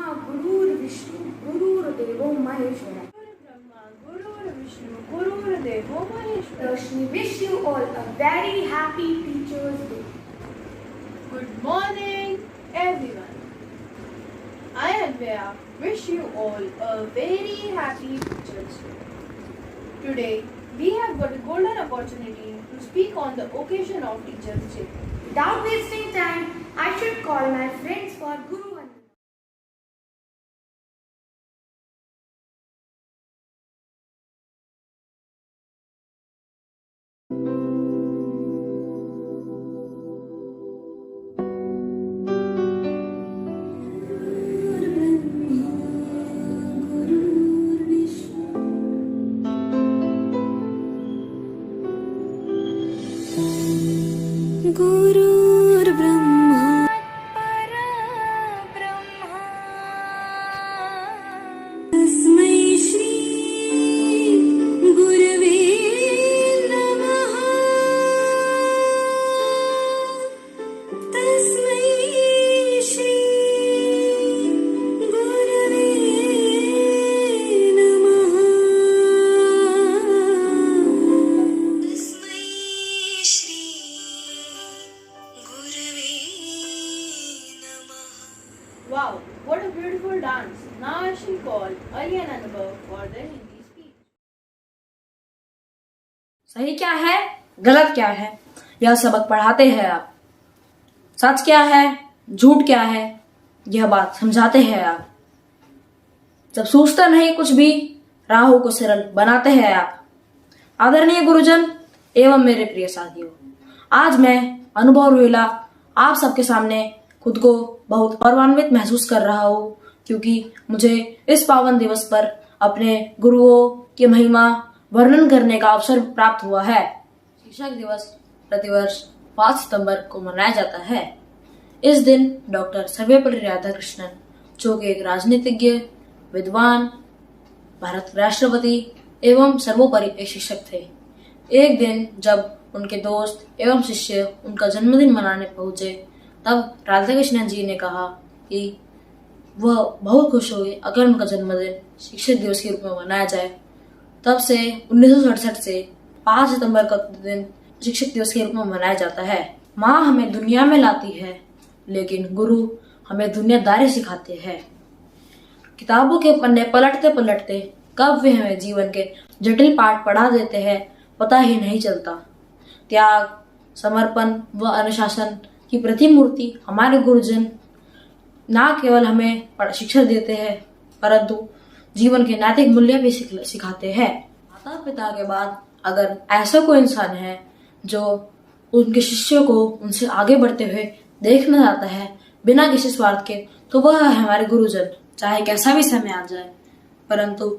ब्रह्मा गुरुर्विष्णु गुरुर्देवो Maheshwara. Brahma, Guru Vishnu, Guru Devo Maheshwara. Roshni wish you all a very happy Teachers' Day. Good morning, everyone. I Advaya wish you all a very happy Teachers' Day. Today, we have got a golden opportunity to speak on the occasion of Teachers' Day. Without wasting time, I should call my friends for Guru Vandana. गुरुर्ब्रह्मा तस्मै श्री गुरवे नमः. तस्मै श्री गुरवे नमः. तस्मै श्री गुरवे नमः. Wow, what a beautiful dance. Now I shall call Ali and Anubhav for the Hindi speech. सही क्या है, गलत क्या है, यह सबक पढ़ाते हैं आप. सच क्या है, झूठ क्या है, यह बात समझाते हैं आप. जब सोचता नहीं कुछ भी, राहों को सरल बनाते हैं आप. आदरणीय गुरुजन एवं मेरे प्रिय साथियों, आज मैं अनुभव रोहिला आप सबके सामने खुद को बहुत गौरवान्वित महसूस कर रहा हूँ, क्योंकि मुझे इस पावन दिवस पर अपने गुरुओं की महिमा वर्णन करने का अवसर प्राप्त हुआ है. शिक्षक दिवस प्रतिवर्ष 5 सितंबर को मनाया जाता है. इस दिन डॉक्टर सर्वपल्ली राधाकृष्णन, जो कि एक राजनीतिज्ञ, विद्वान, भारत के राष्ट्रपति एवं सर्वोपरि एक शिक्षक थे, एक दिन जब उनके दोस्त एवं शिष्य उनका जन्मदिन मनाने पहुंचे, तब राधाकृष्णन जी ने कहा कि वह बहुत खुश होंगे अगर उनका जन्मदिन शिक्षक दिवस के रूप में मनाया जाए. तब से 1967 से 5 सितंबर का दिन शिक्षक दिवस के रूप में मनाया जाता है. माँ हमें दुनिया में लाती है, लेकिन गुरु हमें दुनियादारी सिखाते हैं. किताबों के पन्ने पलटते पलटते कब वे हमें जीवन के जटिल पाठ पढ़ा देते हैं, पता ही नहीं चलता. त्याग, समर्पण व अनुशासन की प्रतिमूर्ति हमारे गुरुजन न केवल हमें शिक्षा देते हैं, परंतु जीवन के नैतिक मूल्य भी सिखाते हैं. माता पिता के बाद अगर ऐसा कोई इंसान है जो उनके शिष्यों को उनसे आगे बढ़ते हुए देखना चाहता है बिना किसी स्वार्थ के, तो वह है हमारे गुरुजन. चाहे कैसा भी समय आ जाए, परंतु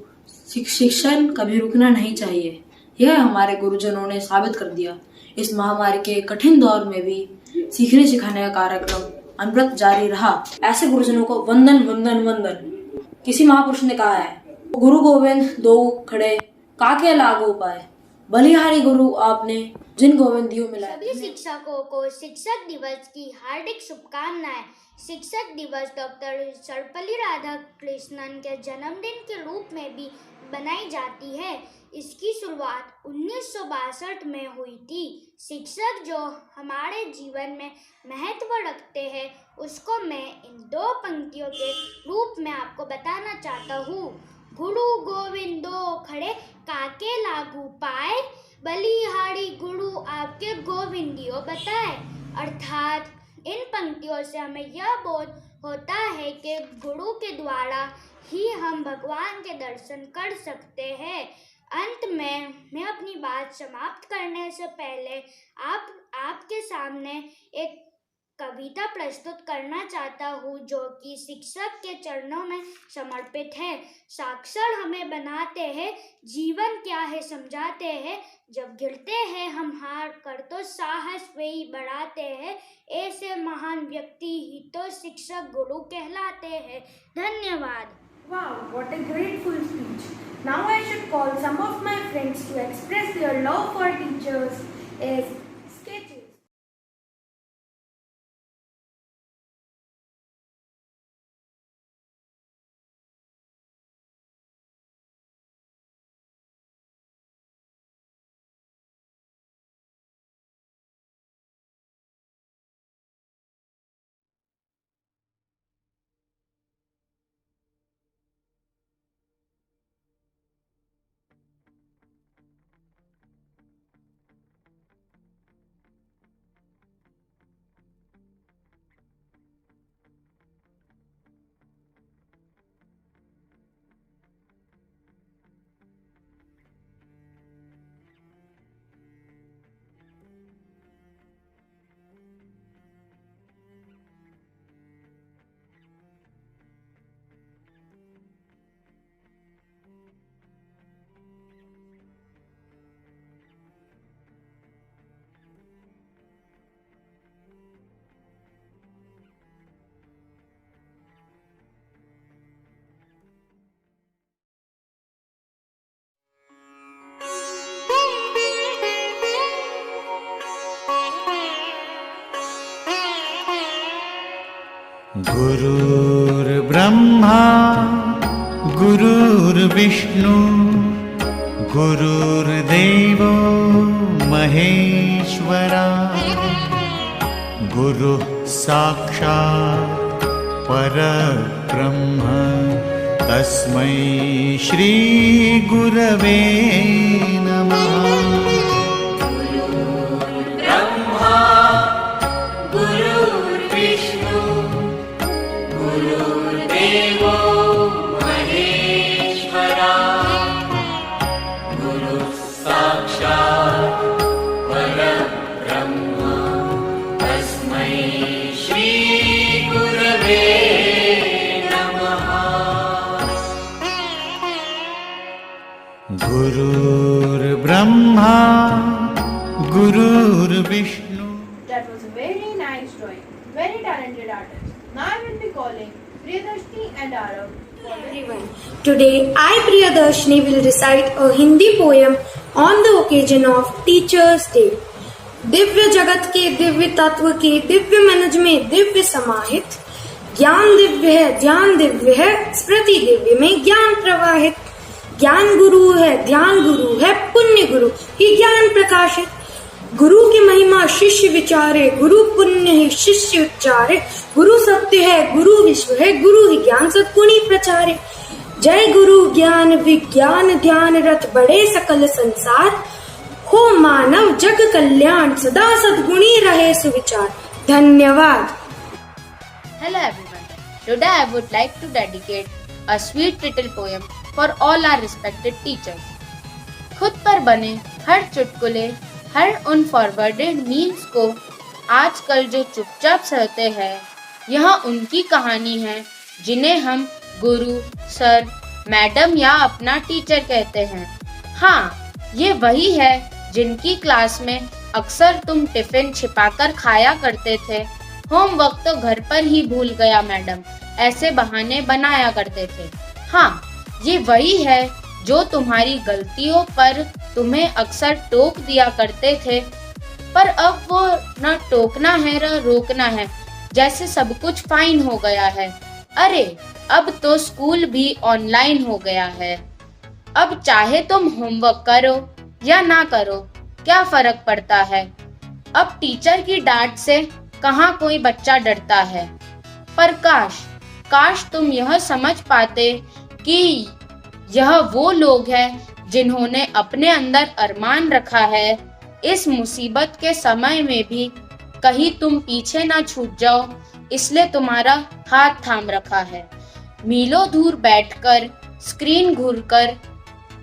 शिक्षण कभी रुकना नहीं चाहिए. यह हमारे गुरुजनों ने साबित कर दिया. इस महामारी के कठिन दौर में भी सीखने सिखाने का कार्यक्रम अनवरत जारी रहा. ऐसे गुरुजनों को वंदन वंदन वंदन. किसी महापुरुष ने कहा है, गुरु गोविंद दो खड़े काके लागू पाए, बलिहारी गुरु आपने जिन गोविंद दियो मिलाए. सभी शिक्षकों को शिक्षक दिवस की हार्दिक शुभकामनाएं. शिक्षक दिवस डॉक्टर सर्वपल्ली राधाकृष्णन के जन्मदिन के रूप में भी बनाई जाती है. इसकी शुरुआत 1962 में हुई थी. शिक्षक जो हमारे जीवन में महत्व रखते हैं, उसको मैं इन 2 पंक्तियों के रूप में आपको बताना चाहता हूँ. गुरु गोविंद दो खड़े काके लागू पाए, बलिहारी गुरु आपके गोविंदियो बताए. अर्थात इन पंक्तियों से हमें यह बोध होता है कि गुरु के द्वारा ही हम भगवान के दर्शन कर सकते हैं. अंत में मैं अपनी बात समाप्त करने से पहले आपके सामने एक कविता प्रस्तुत करना चाहता हूँ, जो कि शिक्षक के चरणों में समर्पित है. साक्षर हमें बनाते हैं, जीवन क्या है समझाते हैं. जब गिरते हैं हम हार कर तो साहस वे ही बढ़ाते हैं. ऐसे महान व्यक्ति ही तो शिक्षक गुरु कहलाते हैं. धन्यवाद. Wow, what a grateful speech. Now I should call some of my friends to express their love for teachers as गुरुर्ब्रह्मा गुरुर्विष्णु गुरुर्देवो महेश्वरा गुरुः साक्षात् परब्रह्म तस्मै श्री गुरवे नमः। गुरुर्ब्रह्मा गुरुर्विष्णु। That was a very nice drawing. Very talented artist. Now I will be calling Priyadarshini and Arav. Everyone. Today I, Priyadarshini, will recite a Hindi poem on the occasion of Teachers Day. Divya जगत के दिव्य तत्व के दिव्य मनज में दिव्य समाहित, ज्ञान दिव्य है ध्यान दिव्य है, स्मृति दिव्य में ज्ञान प्रवाहित। ज्ञान गुरु है ध्यान गुरु है, पुण्य गुरु ही ज्ञान प्रकाशित। गुरु की महिमा शिष्य विचारे, गुरु पुण्य ही शिष्य उच्चारे। गुरु सत्य है गुरु विश्व है, गुरु ही ज्ञान सद्गुणी प्रचारे। जय गुरु ज्ञान विज्ञान ध्यान रथ बड़े सकल संसार, हो मानव जग कल्याण सदा सद्गुणी रहे सुविचार। धन्यवाद। Hello everyone. Today I would like to dedicate a sweet little poem for all our respected teachers. खुद पर बने हर चुटकुले, हर उन फॉरवर्डेड मीम्स को आजकल जो चुपचाप सहते हैं, यह उनकी कहानी है जिन्हें हम गुरु, सर, मैडम या अपना टीचर कहते हैं। हाँ, ये वही है जिनकी क्लास में अक्सर तुम टिफिन छिपाकर खाया करते थे, होमवर्क तो घर पर ही भूल गया मैडम, ऐसे बहाने बनाया करते थे। हाँ, ये वही है जो तुम्हारी गलतियों पर तुम्हें अक्सर टोक दिया करते थे, पर अब वो न टोकना है न रोकना है, जैसे सब कुछ फाइन हो गया है। अरे अब तो स्कूल भी ऑनलाइन हो गया है। अब चाहे तुम होमवर्क करो या ना करो, क्या फर्क पड़ता है। अब टीचर की डांट से कहाँ कोई बच्चा डरता है। पर काश तुम यह समझ पाते कि यह वो लोग हैं जिन्होंने अपने अंदर अरमान रखा है, इस मुसीबत के समय में भी कहीं तुम पीछे ना छूट जाओ, इसलिए तुम्हारा हाथ थाम रखा है। मीलों दूर बैठकर स्क्रीन घूरकर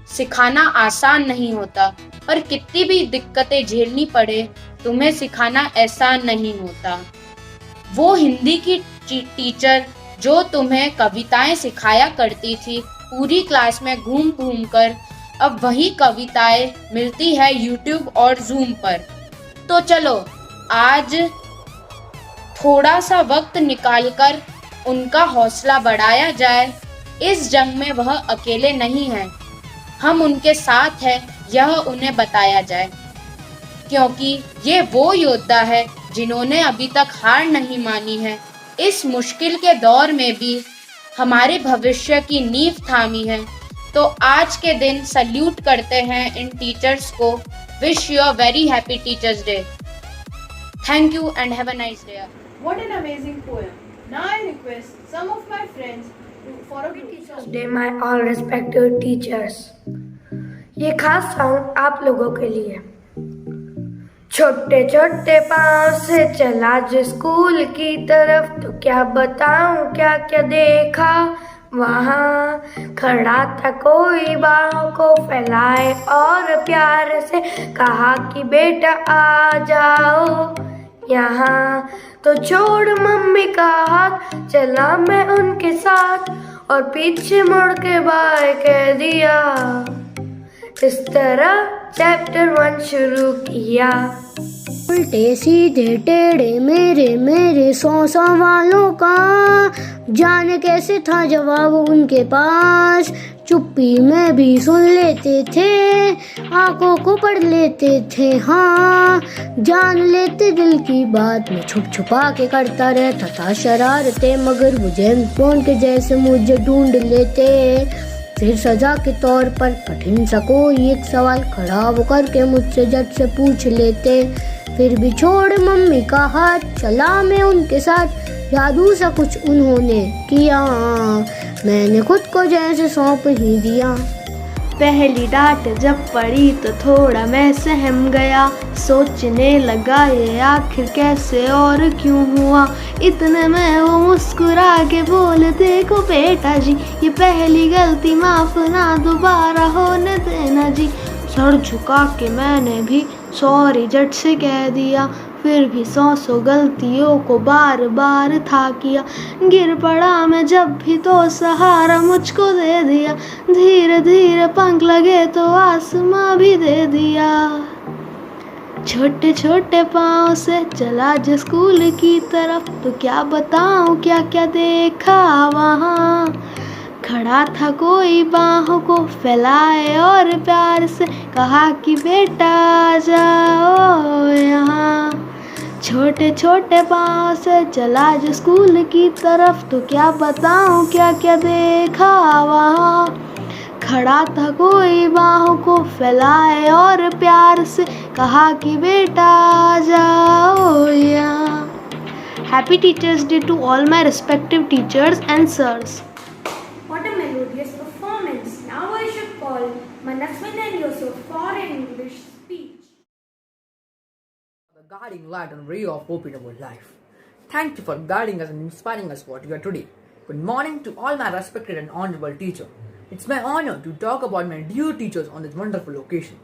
सिखाना आसान नहीं होता, पर कितनी भी दिक्कतें झेलनी पड़े तुम्हें सिखाना आसान नहीं होता। वो हिंदी की टीचर जो तुम्हें कविताएं सिखाया करती थी पूरी क्लास में घूम घूम कर, अब वही कविताएं मिलती है यूट्यूब और जूम पर। तो चलो आज थोड़ा सा वक्त निकालकर उनका हौसला बढ़ाया जाए। इस जंग में वह अकेले नहीं हैं, हम उनके साथ हैं, यह उन्हें बताया जाए, क्योंकि ये वो योद्धा है जिन्होंने अभी तक हार नहीं मानी है। इस मुश्किल के दौर में भी हमारे भविष्य की नींव थामी है। तो आज के दिन सल्यूट करते हैं इन टीचर्स को। Wish you a very happy teachers day. Thank you and have a nice day. What an amazing poem. Now I request some of my friends for a group song. Day my all respected teachers. ये खास song आप लोगों के लिए। छोटे छोटे पाँव से चला जो स्कूल की तरफ, तो क्या बताऊं क्या क्या देखा वहाँ। खड़ा था कोई बाहों को फैलाए और प्यार से कहा कि बेटा आ जाओ यहाँ। तो छोड़ मम्मी का हाथ, चला मैं उनके साथ और पीछे मुड़ के बाय कह दिया। इस तरह चैप्टर 1 शुरू किया। उल्टे सीधे टेढ़े मेरे मेरे 100 सवालों का जाने कैसे था जवाब उनके पास। चुप्पी में भी सुन लेते थे, आंखों को पढ़ लेते थे, हाँ जान लेते दिल की बात। में छुप छुपा के करता रहता था शरारतें, मगर वो जेम्स बॉन्ड के जैसे मुझे ढूंढ लेते। फिर सजा के तौर पर कठिन सा कोई एक सवाल खड़ा वो करके मुझसे झट से पूछ लेते। फिर भी छोड़ मम्मी का हाथ, चला मैं उनके साथ। जादू सा कुछ उन्होंने किया, मैंने खुद को जैसे सौंप ही दिया। पहली डांट जब पड़ी तो थोड़ा मैं सहम गया, सोचने लगा ये आखिर कैसे और क्यों हुआ। इतने में वो मुस्कुरा के बोले, देखो बेटा जी ये पहली गलती माफ ना दोबारा होने देना जी। सर झुका के मैंने भी सॉरी झट से कह दिया, फिर भी 100 गलतियों को बार बार था किया। गिर पड़ा मैं जब भी तो सहारा मुझको दे दिया, धीरे धीरे पंख लगे तो आसमां भी दे दिया। छोटे छोटे पाँव से चला जो स्कूल की तरफ, तो क्या बताऊं क्या क्या देखा वहाँ। खड़ा था कोई बाहों को फैलाए और प्यार से कहा कि बेटा आ जाओ यहाँ। छोटे छोटे पाँव से चला जो स्कूल की तरफ, तो क्या बताऊं क्या क्या देखा वहाँ। खड़ा था कोई बाहों को फैलाए और प्यार से कहा कि बेटा आ जाओ यहाँ। Happy Teachers Day to all my respective teachers and sirs. What a melodious performance. Now I should call Manaswin and Yusuf for an English speech. The guiding light and ray of hope in our life. Thank you for guiding us and inspiring us what we are today. Good morning to all my respected and honorable teacher. It's my honor to talk about my dear teachers on this wonderful occasion.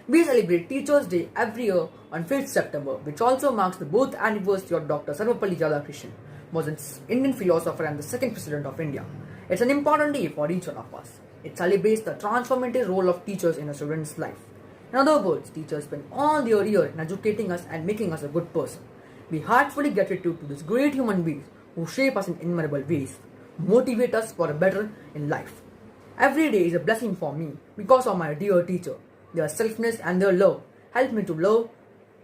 We celebrate Teachers' Day every year on 5th September, which also marks the birth anniversary of Dr. Sarvapalli Radhakrishnan, was an Indian philosopher and the second President of India. It's an important day for each one of us. It celebrates the transformative role of teachers in a student's life. In other words, teachers spend all their year in educating us and making us a good person. We heartfully gratitude to these great human beings who shape us in innumerable ways, motivate us for a better in life. Every day is a blessing for me because of my dear teacher. Their selflessness and their love help me to learn,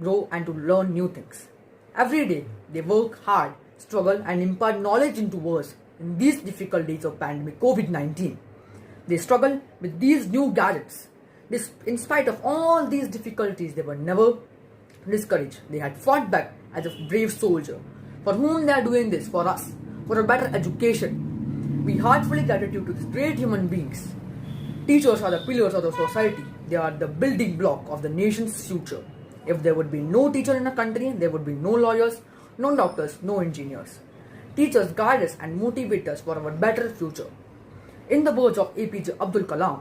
grow and to learn new things. Every day they work hard, struggle and impart knowledge into us in these difficult days of pandemic COVID-19. They struggle with these new gadgets. In spite of all these difficulties, they were never discouraged. They had fought back as a brave soldier. For whom they are doing this? For us. For a better education. We heartfully gratitude to these great human beings. Teachers are the pillars of the society. They are the building block of the nation's future. If there would be no teacher in a country, there would be no lawyers, no doctors, no engineers. Teachers guide us and motivate us for our better future. In the words of APJ Abdul Kalam,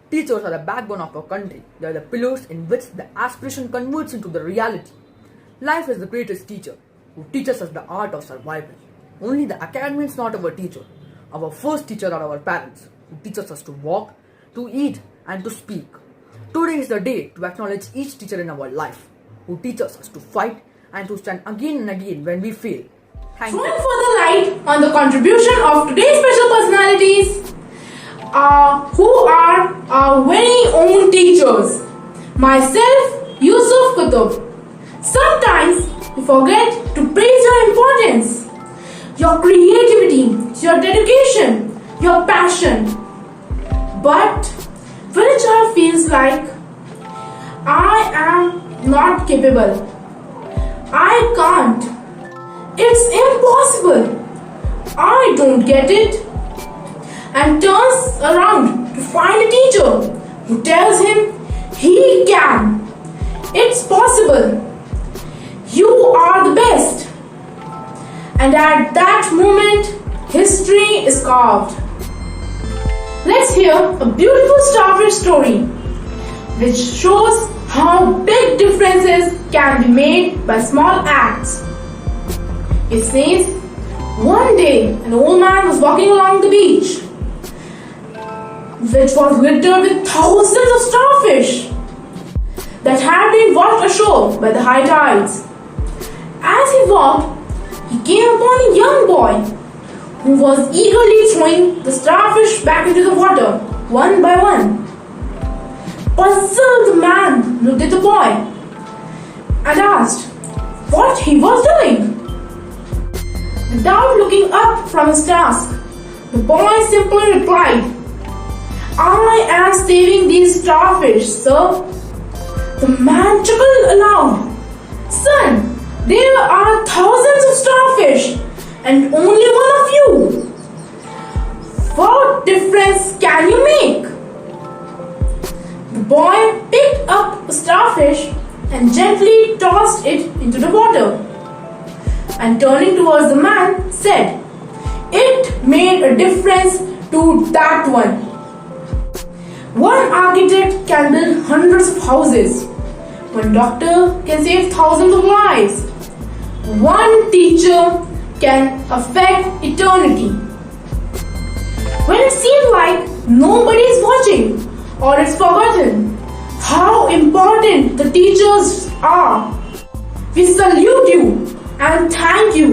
teachers are the backbone of our country. They are the pillars in which the aspiration converts into the reality. Life is the greatest teacher who teaches us the art of survival. Only the academy is not our teacher. Our first teacher are our parents who teach us to walk, to eat and to speak. Today is the day to acknowledge each teacher in our life who teaches us to fight and to stand again and again when we fail. Thank you. Throwing further light on the contribution of today's special personalities who are our very own teachers. Myself, Yusuf Kutub. Sometimes we forget to praise your importance, your creativity, your dedication, your passion. But when a child feels like I am not capable, I can't, it's impossible, I don't get it, and turns around to find a teacher who tells him he can, it's possible, you are the best. And at that moment, history is carved. Let's hear a beautiful starfish story which shows how big differences can be made by small acts. It says, one day an old man was walking along the beach, which was littered with thousands of starfish. that had been washed ashore by the high tides. As he walked, he came upon a young boy who was eagerly throwing the starfish back into the water, one by one. Puzzled, the man looked at the boy and asked what he was doing. Without looking up from his task, the boy simply replied, "I am saving these starfish, sir." The man chuckled aloud. "Son, there are thousands of starfish and only one of you. What difference can you make?" The boy picked up a starfish and gently tossed it into the water, and turning towards the man said, "It made a difference to that one. One architect can build hundreds of houses. One doctor can save thousands of lives. One teacher can affect eternity. When it seems like nobody is watching or it's forgotten how important the teachers are, we salute you and thank you.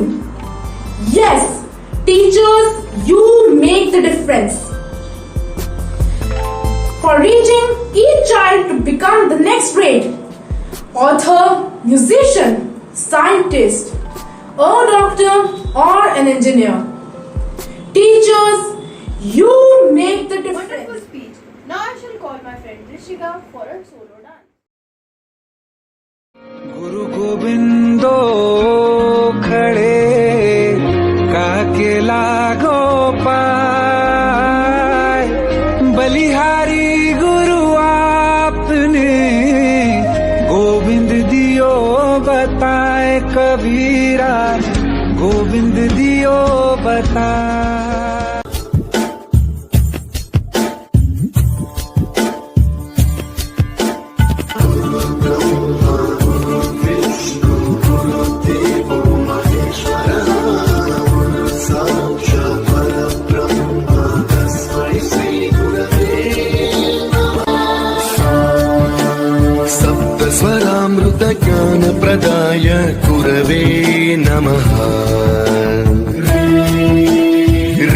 Yes, teachers, you make the difference. For reaching each child to become the next great author, musician, scientist, a doctor or an engineer. Teachers, you make the difference. Wonderful speech. Now I shall call my friend Rishika for a solo dance. गुरु गोविंदो खड़े काके लागो पाय बलिहारी गुरु आपने गोविंद दियो बताए कबीरा गोविंद दियो बताए स्वरामृत ज्ञान प्रदाय गुरवे नमः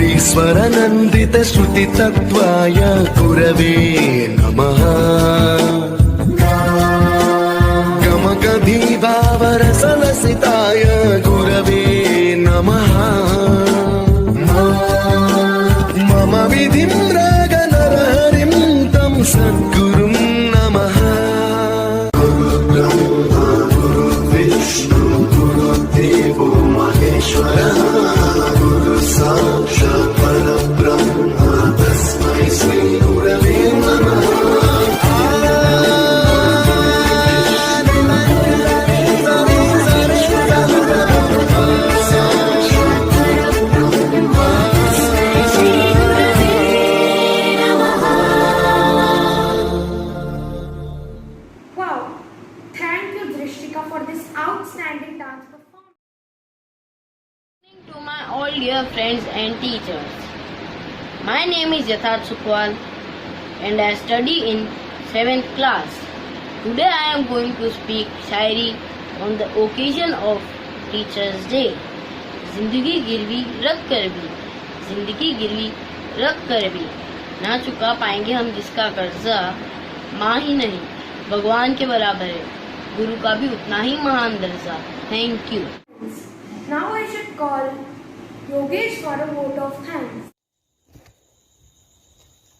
ईश्वर नंदित श्रुति तत्वाय गुरवे नमः गमगधी भावरसलसिताय गुरवे नमः मम विधिं रागनरहरिं तं सद्गुरुं नमः गुरुदेवो महेश्वरः गुरु साक्षात् परब्रह्म तस्मै श्री गुरवे नमः Wow, thank you Drishtika for this outstanding dance performance. To my all dear friends and teachers. My name is Yatharth Sukhwal and I study in 7th class. Today I am going to speak Shairi on the occasion of Teachers Day. जिंदगी गिरवी रख कर भी, जिंदगी गिरवी रख कर भी ना चुका पाएंगे हम जिसका कर्जा, माँ ही नहीं भगवान के बराबर है, गुरु का भी उतना ही महान दर्जा. Thank you. Now I should call Yogesh for a vote of thanks.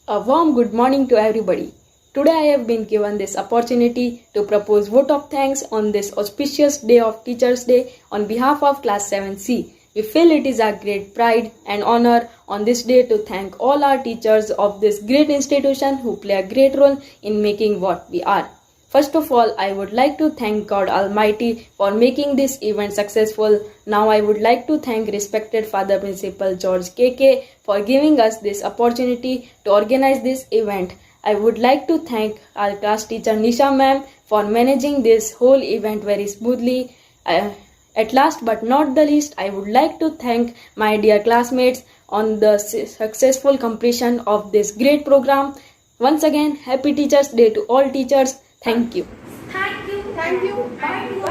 A warm good morning to everybody. Today I have been given this opportunity to propose vote of thanks on this auspicious day of Teachers Day on behalf of Class 7C. We feel it is our great pride and honor on this day to thank all our teachers of this great institution who play a great role in making what we are. First of all, I would like to thank God Almighty for making this event successful. Now I would like to thank respected Father Principal George KK for giving us this opportunity to organize this event. I would like to thank our class teacher Nisha ma'am for managing this whole event very smoothly. At last but not the least, I would like to thank my dear classmates on the successful completion of this great program. Once again, happy Teachers Day to all teachers. Thank you. Thank you. Thank you. Bye.